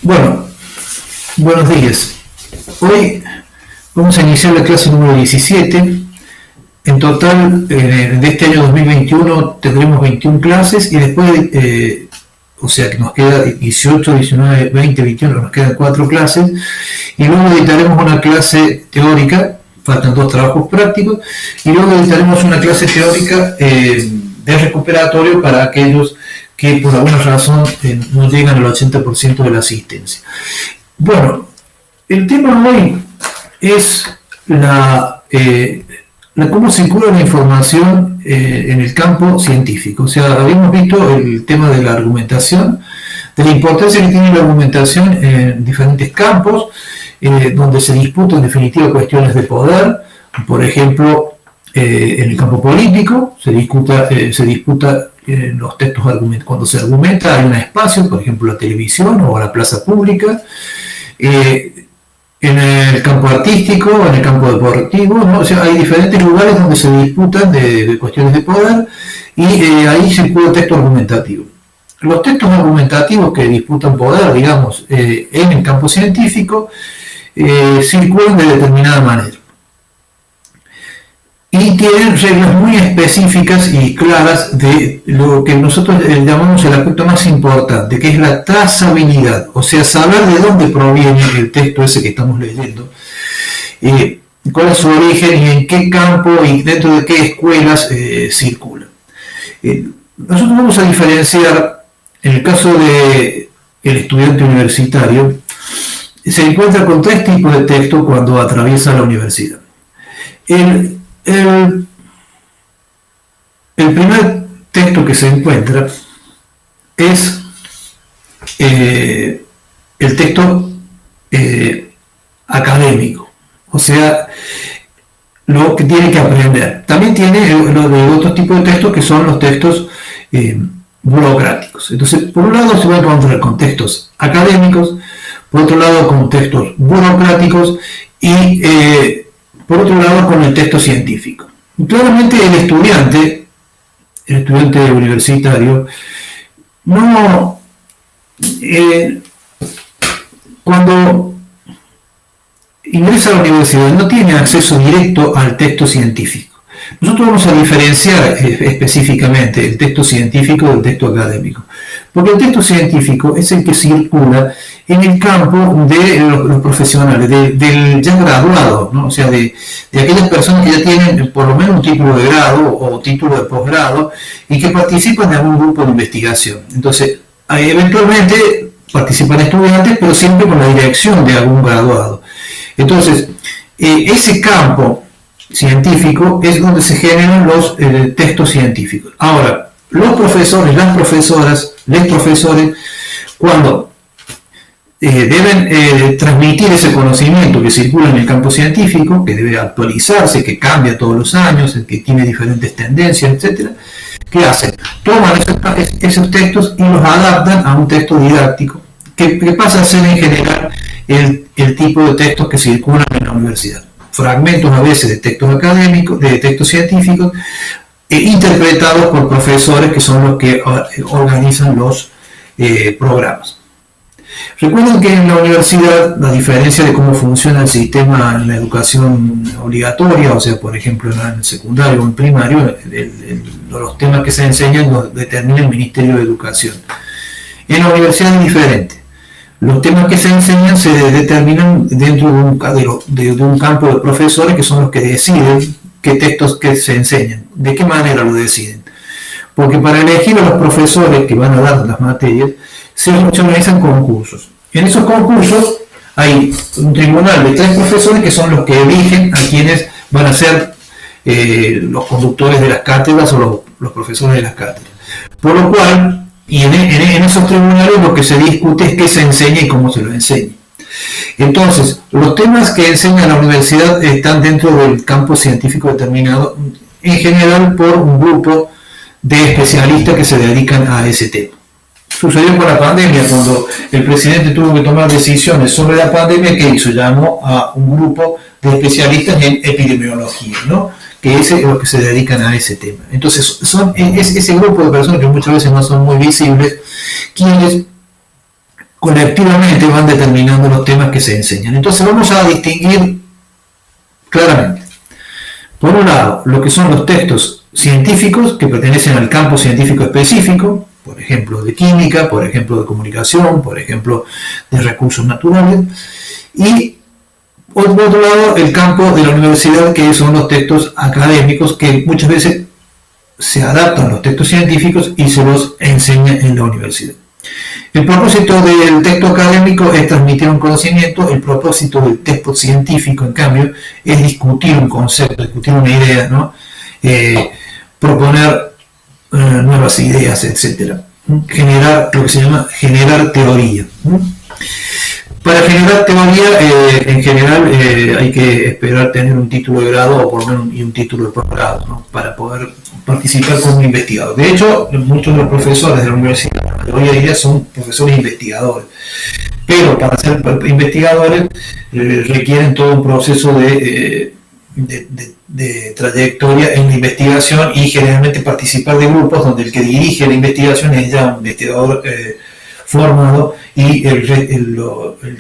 Bueno, buenos días. Hoy vamos a iniciar la clase número 17. En total, de este año 2021 tendremos 21 clases y después, o sea que nos queda 18, 19, 20, 21, nos quedan 4 clases y luego editaremos una clase teórica, faltan 2 trabajos prácticos, y luego editaremos una clase teórica de recuperatorio para aquellos que por alguna razón no llegan al 80% de la asistencia. Bueno, el tema hoy es cómo circula la información en el campo científico. O sea, habíamos visto el tema de la argumentación, de la importancia que tiene la argumentación en diferentes campos, donde se disputan en definitiva cuestiones de poder. Por ejemplo, en el campo político se disputa los textos, cuando se argumenta hay un espacio, por ejemplo la televisión o la plaza pública. En el campo artístico, en el campo deportivo, ¿no? O sea, hay diferentes lugares donde se disputan de cuestiones de poder y ahí circula el texto argumentativo. Los textos argumentativos que disputan poder, digamos, en el campo científico, circulan de determinada manera. Y tienen reglas muy específicas y claras de lo que nosotros llamamos el aspecto más importante, que es la trazabilidad, o sea, saber de dónde proviene el texto ese que estamos leyendo, cuál es su origen y en qué campo y dentro de qué escuelas circula. Nosotros vamos a diferenciar, en el caso del estudiante universitario, se encuentra con 3 tipos de texto cuando atraviesa la universidad. El primer texto que se encuentra es el texto académico, o sea, lo que tiene que aprender. También tiene otros tipos de textos que son los textos burocráticos. Entonces, por un lado se va a encontrar con textos académicos, por otro lado con textos burocráticos y por otro lado con el texto científico. Y claramente el estudiante universitario, cuando ingresa a la universidad no tiene acceso directo al texto científico. Nosotros vamos a diferenciar específicamente el texto científico del texto académico, porque el texto científico es el que circula en el campo de los profesionales, del ya graduado, ¿no? O sea, de aquellas personas que ya tienen por lo menos un título de grado o título de posgrado y que participan de algún grupo de investigación. Entonces, eventualmente participan estudiantes, pero siempre con la dirección de algún graduado. Entonces, ese campo científico es donde se generan los textos científicos. Ahora, los profesores, las profesoras, los profesores, cuando deben transmitir ese conocimiento que circula en el campo científico, que debe actualizarse, que cambia todos los años, que tiene diferentes tendencias, etc., ¿qué hacen? Toman esos textos y los adaptan a un texto didáctico, que pasa a ser en general el tipo de textos que circulan en la universidad. Fragmentos a veces de textos académicos, de textos científicos, interpretados por profesores que son los que organizan los programas. Recuerden que en la universidad, la diferencia de cómo funciona el sistema en la educación obligatoria, o sea, por ejemplo en el secundario o en primario, los temas que se enseñan los determina el Ministerio de Educación. En la universidad es diferente. Los temas que se enseñan se determinan dentro de un campo de profesores que son los que deciden qué textos que se enseñan, de qué manera lo deciden. Porque para elegir a los profesores que van a dar las materias, se organizan concursos. En esos concursos hay un tribunal de 3 profesores que son los que eligen a quienes van a ser los conductores de las cátedras o los profesores de las cátedras. Por lo cual, y en esos tribunales lo que se discute es qué se enseña y cómo se lo enseña. Entonces, los temas que enseña la universidad están dentro del campo científico determinado, en general por un grupo de especialistas que se dedican a ese tema. Sucedió con la pandemia, cuando el presidente tuvo que tomar decisiones sobre la pandemia, ¿qué hizo? Llamó a un grupo de especialistas en epidemiología, ¿no? que es los que se dedican a ese tema. Entonces, es ese grupo de personas que muchas veces no son muy visibles, quienes colectivamente van determinando los temas que se enseñan. Entonces, vamos a distinguir claramente, por un lado, lo que son los textos científicos que pertenecen al campo científico específico, por ejemplo, de química, por ejemplo, de comunicación, por ejemplo, de recursos naturales, y por otro lado, el campo de la universidad, que son los textos académicos que muchas veces se adaptan a los textos científicos y se los enseña en la universidad. El propósito del texto académico es transmitir un conocimiento, el propósito del texto científico, en cambio, es discutir un concepto, discutir una idea, ¿no? Proponer nuevas ideas, etc. Generar lo que se llama generar teoría. Para generar teoría, en general, hay que esperar tener un título de grado o por lo menos un título de posgrado, ¿no? Para poder participar como investigador. De hecho, muchos de los profesores de la universidad, la mayoría de ellas son profesores investigadores, pero para ser investigadores requieren todo un proceso de trayectoria en la investigación y generalmente participar de grupos donde el que dirige la investigación es ya un investigador formado y el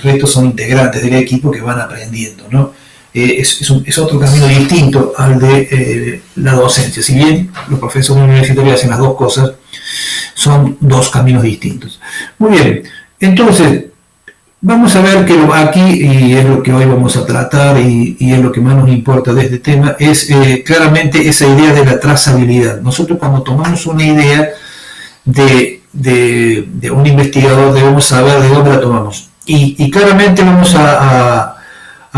resto son integrantes del equipo que van aprendiendo, ¿no? Es otro camino distinto al de la docencia. Si bien los profesores universitarios hacen las dos cosas, son dos caminos distintos. Muy bien, entonces vamos a ver que aquí, y es lo que hoy vamos a tratar y es lo que más nos importa de este tema, es claramente esa idea de la trazabilidad. Nosotros cuando tomamos una idea de un investigador debemos saber de dónde la tomamos. Y claramente vamos a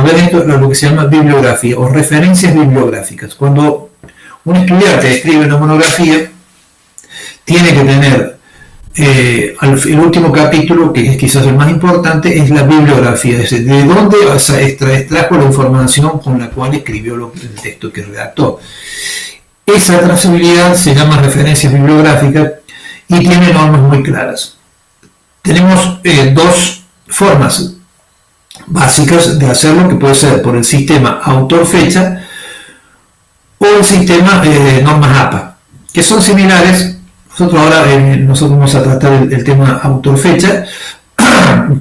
ver esto, lo que se llama bibliografía o referencias bibliográficas. Cuando un estudiante escribe una monografía, tiene que tener el último capítulo, que es quizás el más importante, es la bibliografía, es decir, de dónde extrajo la información con la cual escribió el texto que redactó. Esa trazabilidad se llama referencias bibliográficas y tiene normas muy claras. Tenemos dos formas básicas de hacerlo, que puede ser por el sistema autor-fecha o el sistema normas APA, que son similares. Nosotros ahora vamos a tratar el tema autor-fecha,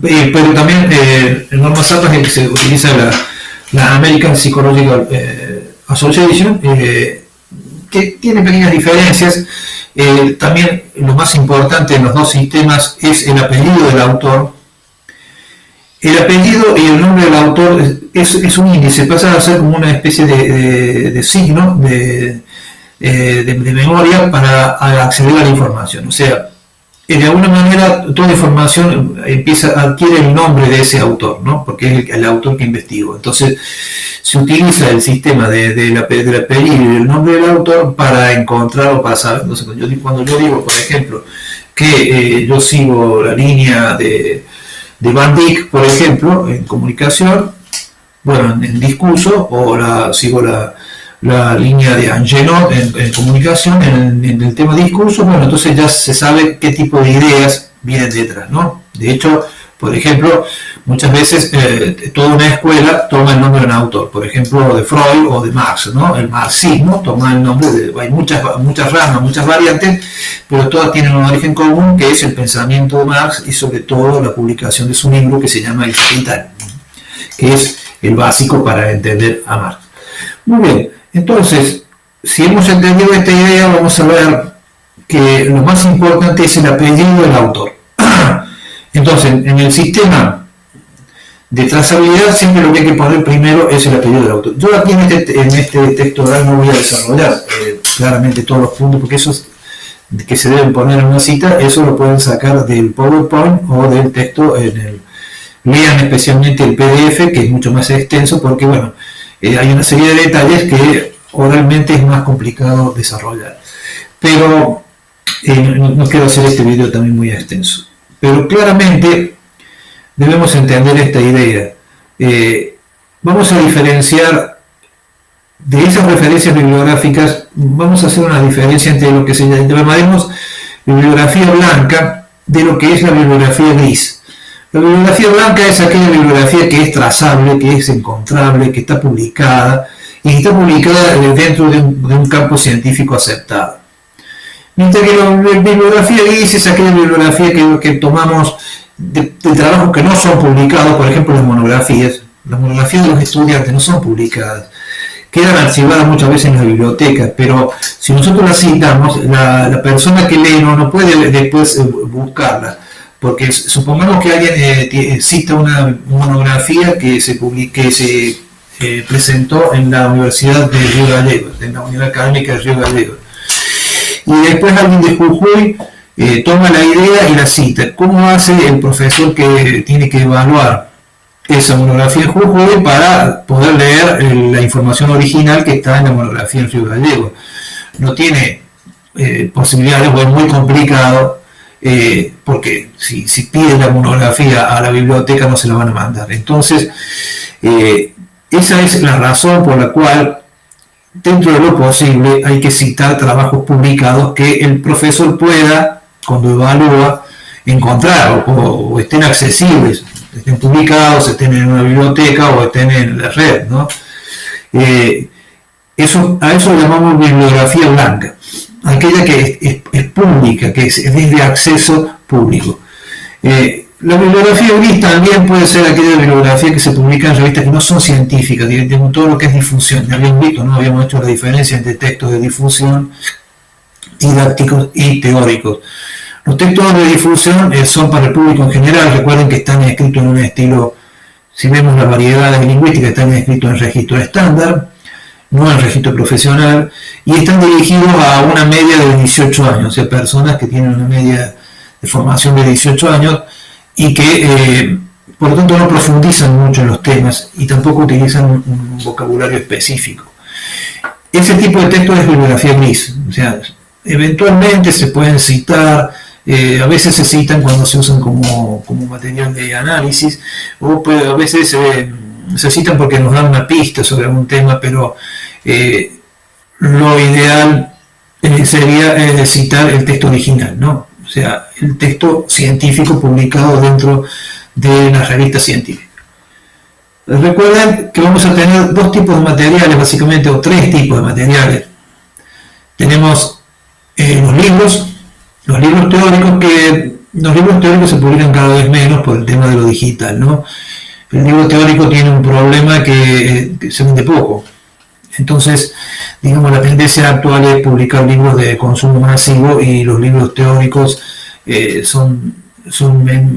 pero también normas APA es el que se utiliza la American Psychological Association, que tiene pequeñas diferencias. También lo más importante en los dos sistemas es el apellido del autor. El apellido y el nombre del autor es un índice, pasa a ser como una especie de signo de memoria para acceder a la información. O sea, de alguna manera toda información adquiere el nombre de ese autor, ¿no? Porque es el autor que investigó. Entonces se utiliza el sistema del apellido y el nombre del autor para encontrar o para saber. Entonces, cuando yo digo, por ejemplo, que yo sigo la línea de Van Dyck, por ejemplo, en comunicación, bueno, en discurso, o sigo la línea de Angenot en comunicación, en el tema discurso, bueno, entonces ya se sabe qué tipo de ideas vienen detrás, ¿no? De hecho, por ejemplo, muchas veces toda una escuela toma el nombre de un autor, por ejemplo, de Freud o de Marx, ¿no? El marxismo toma el nombre hay muchas ramas, muchas variantes, pero todas tienen un origen común, que es el pensamiento de Marx y sobre todo la publicación de su libro que se llama El Capital, que es el básico para entender a Marx. Muy bien. Entonces, si hemos entendido esta idea, vamos a ver que lo más importante es el apellido del autor. Entonces, en el sistema de trazabilidad, siempre lo que hay que poner primero es el apellido del autor. Yo aquí en este texto oral no voy a desarrollar claramente todos los puntos, porque esos que se deben poner en una cita, eso lo pueden sacar del PowerPoint o del texto lean especialmente el PDF, que es mucho más extenso, porque bueno, hay una serie de detalles que oralmente es más complicado desarrollar. Pero no quiero hacer este video también muy extenso. Pero claramente debemos entender esta idea. Vamos a diferenciar de esas referencias bibliográficas, vamos a hacer una diferencia entre lo que se llamaremos bibliografía blanca de lo que es la bibliografía gris. La bibliografía blanca es aquella bibliografía que es trazable, que es encontrable, que está publicada y está publicada dentro de un campo científico aceptado. Mientras que la bibliografía gris es aquella bibliografía que tomamos de trabajos que no son publicados, por ejemplo las monografías de los estudiantes no son publicadas, quedan archivadas muchas veces en la biblioteca, pero si nosotros las citamos, la persona que lee no puede después buscarla, porque supongamos que alguien cita una monografía que se presentó en la Universidad de Río Gallegos, en la Unidad Académica de Río Gallegos, y después alguien de Jujuy toma la idea y la cita. ¿Cómo hace el profesor que tiene que evaluar esa monografía en Jujuy para poder leer la información original que está en la monografía en Río Gallegos? No tiene posibilidades, o es muy complicado, porque si pide la monografía a la biblioteca no se la van a mandar. Entonces, esa es la razón por la cual, dentro de lo posible, hay que citar trabajos publicados que el profesor pueda, cuando evalúa, encontrar o estén accesibles, estén publicados, estén en una biblioteca o estén en la red, ¿no? A eso lo llamamos bibliografía blanca, aquella que es pública, que es de acceso público. La bibliografía gris también puede ser aquella bibliografía que se publica en revistas que no son científicas, digamos, todo lo que es difusión. Ya habíamos visto, ¿no? Habíamos hecho la diferencia entre textos de difusión, didácticos y teóricos. Los textos de difusión son para el público en general. Recuerden que están escritos en un estilo, si vemos las variedades lingüísticas, están escritos en registro estándar, no en registro profesional, y están dirigidos a una media de 18 años, o sea, personas que tienen una media de formación de 18 años y que, por lo tanto, no profundizan mucho en los temas y tampoco utilizan un vocabulario específico. Ese tipo de texto es bibliografía gris, o sea, eventualmente se pueden citar, a veces se citan cuando se usan como material de análisis, o a veces se citan porque nos dan una pista sobre algún tema, pero lo ideal sería citar el texto original, ¿no? O sea, el texto científico publicado dentro de las revistas científicas. Recuerden que vamos a tener dos tipos de materiales, básicamente, o tres tipos de materiales. Tenemos los libros teóricos, que los libros teóricos se publican cada vez menos por el tema de lo digital, ¿no? El libro teórico tiene un problema que se vende poco. Entonces, digamos, la tendencia actual es publicar libros de consumo masivo y los libros teóricos son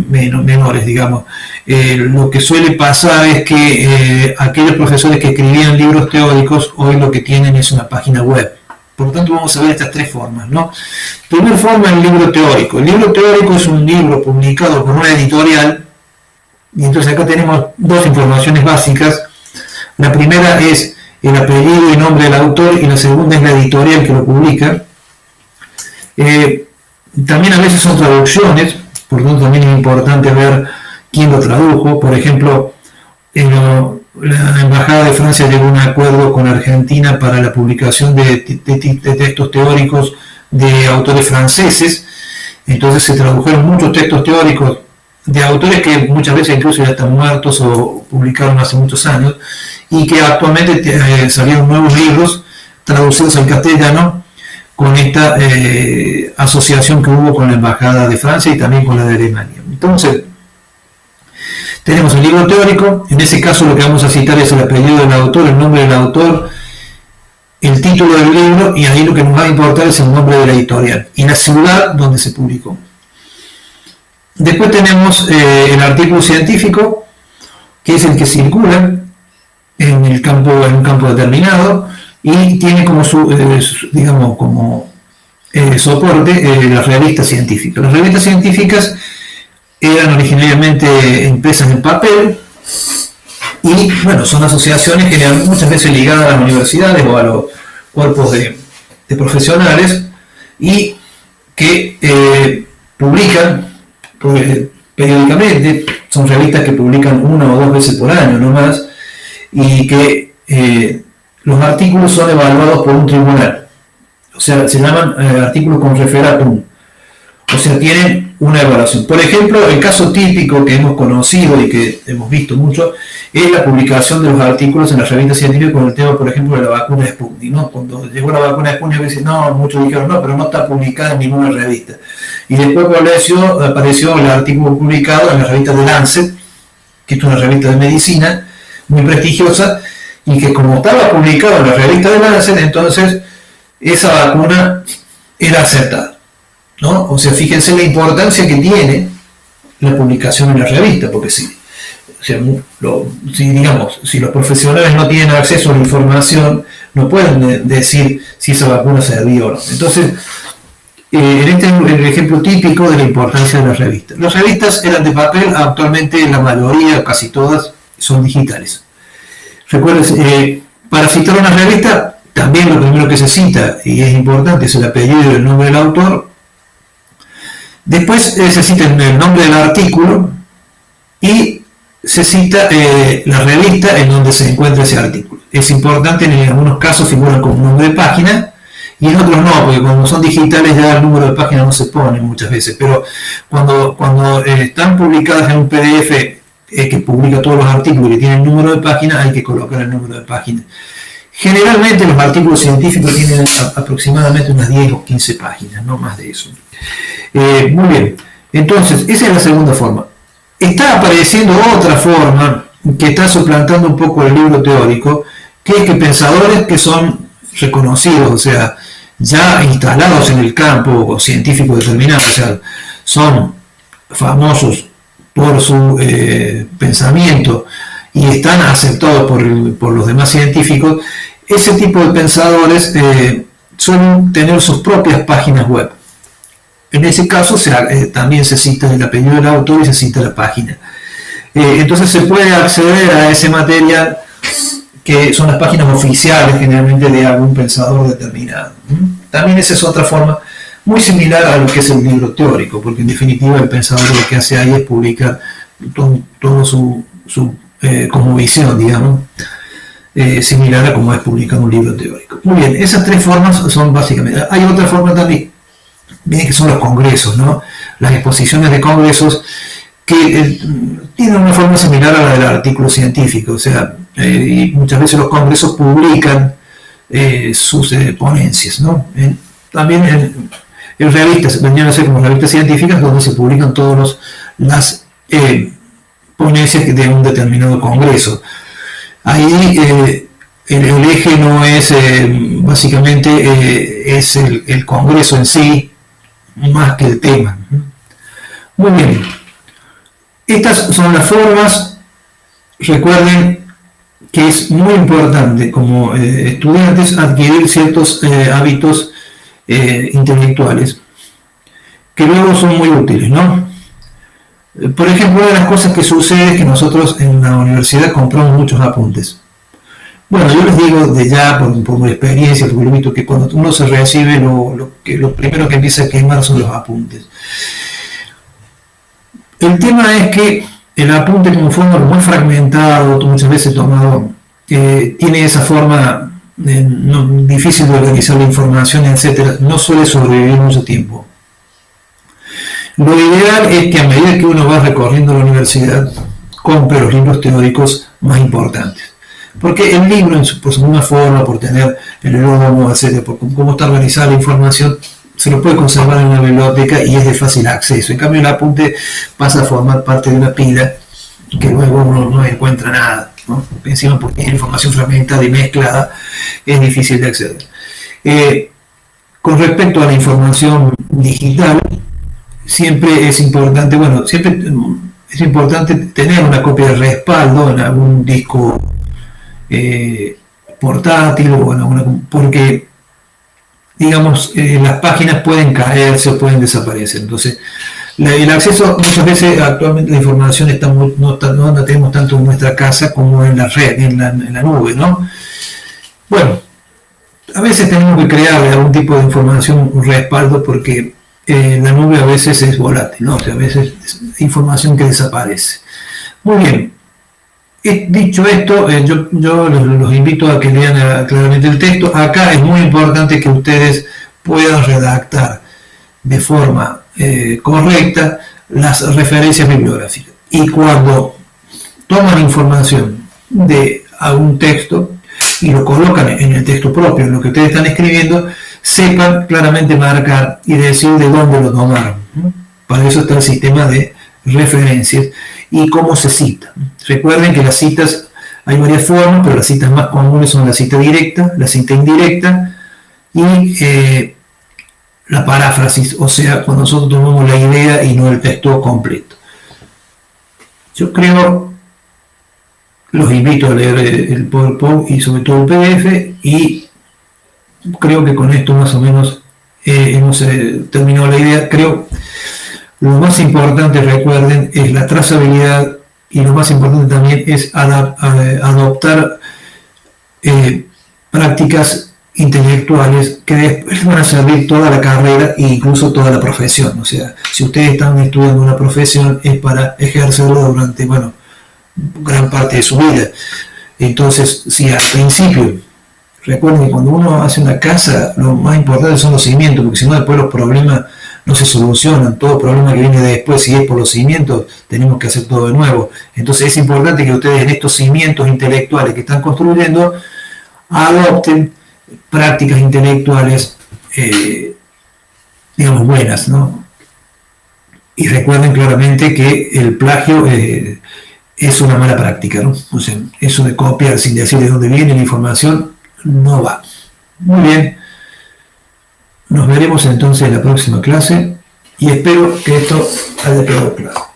menores, digamos. Lo que suele pasar es que aquellos profesores que escribían libros teóricos hoy lo que tienen es una página web. Por lo tanto, vamos a ver estas tres formas, ¿no? Primera forma, el libro teórico. El libro teórico es un libro publicado por una editorial, y entonces acá tenemos dos informaciones básicas. La primera es el apellido y nombre del autor, y la segunda es la editorial que lo publica. También a veces son traducciones, por lo tanto también es importante ver quién lo tradujo. Por ejemplo, la Embajada de Francia llegó a un acuerdo con Argentina para la publicación de textos teóricos de autores franceses. Entonces se tradujeron muchos textos teóricos de autores que muchas veces incluso ya están muertos o publicaron hace muchos años, y que actualmente salieron nuevos libros traducidos al castellano con esta asociación que hubo con la Embajada de Francia y también con la de Alemania. Entonces, tenemos el libro teórico. En ese caso lo que vamos a citar es el apellido del autor, el nombre del autor, el título del libro, y ahí lo que nos va a importar es el nombre de la editorial y la ciudad donde se publicó. Después tenemos el artículo científico, que es el que circula en un campo determinado y tiene como soporte las revistas científicas. Las revistas científicas eran originariamente impresas en papel y, bueno, son asociaciones que muchas veces ligadas a las universidades o a los cuerpos de profesionales, y que publican periódicamente. Son revistas que publican una o dos veces por año, no más, y que los artículos son evaluados por un tribunal, o sea, se llaman artículos con referatum, O sea, tienen una evaluación. Por ejemplo, el caso típico que hemos conocido y que hemos visto mucho es la publicación de los artículos en las revistas científicas con el tema, por ejemplo, de la vacuna de Sputnik, ¿no? Cuando llegó la vacuna de Sputnik, dicen, no, muchos dijeron, no, pero no está publicada en ninguna revista. Y después apareció el artículo publicado en la revista de Lancet, que es una revista de medicina muy prestigiosa, y que como estaba publicado en la revista de Lancet, entonces esa vacuna era aceptada, ¿no? O sea, fíjense la importancia que tiene la publicación en la revista, porque si los profesionales no tienen acceso a la información, no pueden decir si esa vacuna servía o no. Entonces, este es el ejemplo típico de la importancia de las revistas. Las revistas eran de papel, actualmente la mayoría, casi todas, son digitales. Recuerden, para citar una revista, también lo primero que se cita, y es importante, es el apellido y el nombre del autor. Después se cita el nombre del artículo y se cita la revista en donde se encuentra ese artículo. Es importante, en algunos casos figuran con un nombre de página y en otros no, porque cuando son digitales ya el número de página no se pone muchas veces, pero cuando están publicadas en un PDF que publica todos los artículos que tienen número de página, hay que colocar el número de página. Generalmente los artículos científicos tienen aproximadamente unas 10 o 15 páginas, no más de eso. Muy bien, entonces esa es la segunda forma. Está apareciendo otra forma que está suplantando un poco el libro teórico, que es que pensadores que son reconocidos, o sea, ya instalados en el campo científico determinado, o sea, son famosos por su pensamiento y están aceptados por los demás científicos, ese tipo de pensadores suelen tener sus propias páginas web. En ese caso también se cita el apellido del autor y se cita la página. Entonces se puede acceder a ese material que son las páginas oficiales generalmente de algún pensador determinado. También esa es otra forma muy similar a lo que es el libro teórico, porque en definitiva el pensador lo que hace ahí es publicar todo su cosmovisión, digamos, similar a como es publicar un libro teórico. Muy bien, esas tres formas son básicamente. Hay otra forma también, que son los congresos, ¿no? Las exposiciones de congresos que tienen una forma similar a la del artículo científico, o sea, y muchas veces los congresos publican sus ponencias, ¿no? También en revistas, vendrían a ser como revistas científicas donde se publican todas las ponencias de un determinado congreso. Ahí el eje no es básicamente es el congreso en sí, más que el tema. Muy bien, estas son las formas. Recuerden que es muy importante como estudiantes adquirir ciertos hábitos intelectuales que luego son muy útiles, ¿no? Por ejemplo, una de las cosas que sucede es que nosotros en la universidad compramos muchos apuntes. Bueno, yo les digo de ya, por mi experiencia, porque lo he visto que cuando uno se recibe, lo primero que empieza a quemar son los apuntes. El tema es que el apunte, como forma muy fragmentado, muchas veces tomado, tiene esa forma difícil de organizar la información, etc., no suele sobrevivir mucho tiempo. Lo ideal es que a medida que uno va recorriendo la universidad, compre los libros teóricos más importantes. Porque el libro, por su misma forma, por tener el logo, etc., por cómo está organizada la información, se lo puede conservar en una biblioteca y es de fácil acceso. En cambio, el apunte pasa a formar parte de una pila que luego uno no encuentra nada, ¿no? Encima, porque tiene información fragmentada y mezclada, es difícil de acceder. Con respecto a la información digital, siempre es importante, tener una copia de respaldo en algún disco portátil o en alguna, porque digamos las páginas pueden caerse o pueden desaparecer. Entonces el acceso, muchas veces actualmente la información no la tenemos tanto en nuestra casa como en la red, en la nube, ¿no? Bueno, a veces tenemos que crear algún tipo de información, un respaldo, porque la nube a veces es volátil, ¿no? O sea, a veces es información que desaparece. Muy bien. Dicho esto, yo los invito a que lean claramente el texto. Acá es muy importante que ustedes puedan redactar de forma correcta las referencias bibliográficas. Y cuando toman información de algún texto y lo colocan en el texto propio, en lo que ustedes están escribiendo, sepan claramente marcar y decir de dónde lo tomaron. Para eso está el sistema de referencias y cómo se cita. Recuerden que las citas, hay varias formas, pero las citas más comunes son la cita directa, la cita indirecta y la paráfrasis, o sea, cuando nosotros tomamos la idea y no el texto completo. Yo creo, los invito a leer el PowerPoint y sobre todo el PDF, y creo que con esto más o menos hemos terminado la idea. Creo lo más importante, recuerden, es la trazabilidad, y lo más importante también es adoptar prácticas intelectuales que después van a servir toda la carrera e incluso toda la profesión. O sea, si ustedes están estudiando una profesión es para ejercerlo durante, bueno, gran parte de su vida. Entonces, si al principio, recuerden que cuando uno hace una casa, lo más importante son los cimientos, porque si no después los problemas no se solucionan. Todo problema que viene después, si es por los cimientos, tenemos que hacer todo de nuevo. Entonces es importante que ustedes en estos cimientos intelectuales que están construyendo adopten prácticas intelectuales, digamos, buenas, ¿no? Y recuerden claramente que el plagio es una mala práctica, ¿no? O sea, eso de copiar sin decir de dónde viene la información no va. Muy bien. Nos veremos entonces en la próxima clase y espero que esto haya quedado claro.